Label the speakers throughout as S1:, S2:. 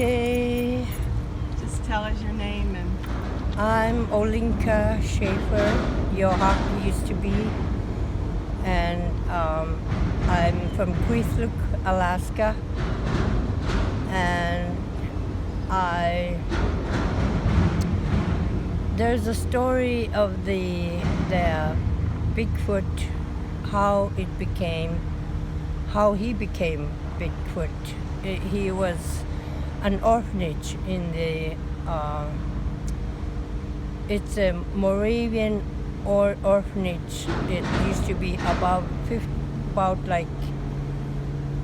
S1: Okay,
S2: Just tell us your name and
S1: I'm Olinka Schaefer. Yohak used to be, and I'm from Queesluk, Alaska, and I. There's a story of the Bigfoot, how he became Bigfoot. He was an orphanage in the. It's a Moravian orphanage. It used to be about like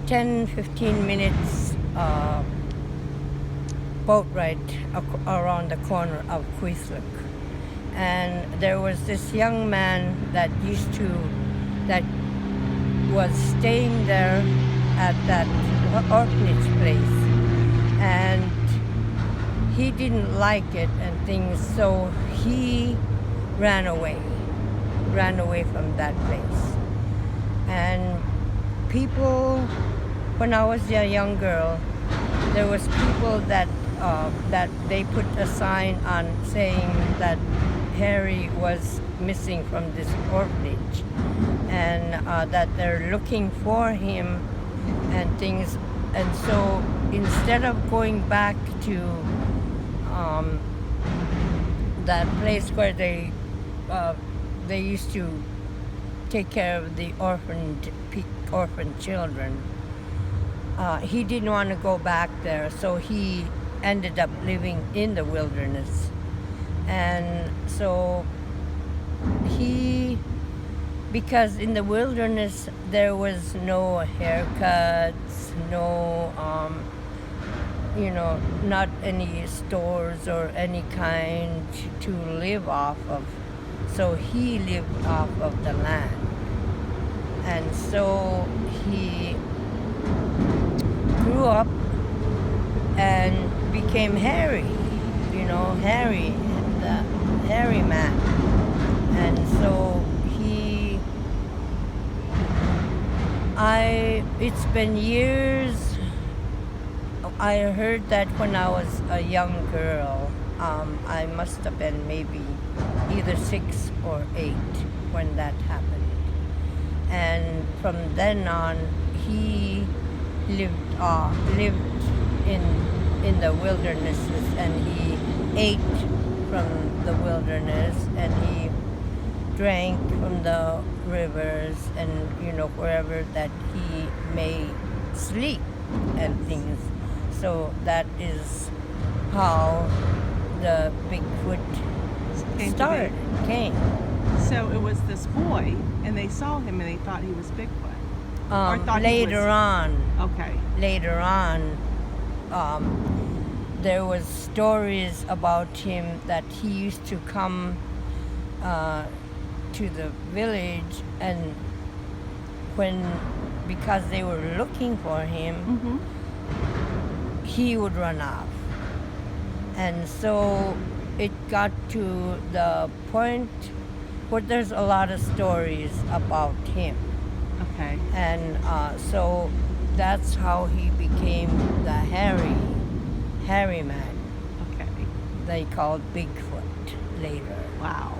S1: 10-15 minutes boat ride around the corner of Queesluk. And there was this young man that was staying there at that orphanage place, and he didn't like it and things, so he ran away from that place. And people, when I was a young girl, there was people that they put a sign on saying that Harry was missing from this orphanage, and that they're looking for him and things. And so instead of going back to that place where they used to take care of the orphan children, he didn't want to go back there, so he ended up living in the wilderness. And so because in the wilderness there was no haircuts, no not any stores or any kind to live off of, so he lived off of the land. And so he grew up and became Harry, Harry, the Harry man. And so it's been years. I heard that when I was a young girl. I must have been maybe either 6 or 8 when that happened. And from then on, he lived in the wildernesses, and he ate from the wilderness, and he drank from the rivers, and wherever that he may sleep and things. So that is how the Bigfoot came.
S2: So it was this boy, and they saw him and they thought he was Bigfoot.
S1: Later on, there was stories about him that he used to come to the village, and because they were looking for him, he would run off. And so it got to the point where there's a lot of stories about him.
S2: Okay.
S1: And so that's how he became the Harry man.
S2: Okay.
S1: They called Bigfoot later.
S2: Wow.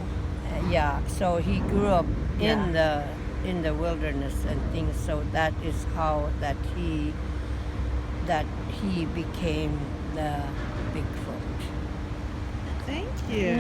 S1: Yeah. So he grew up in the wilderness and things. So that is how that he became the Bigfoot.
S2: Thank you.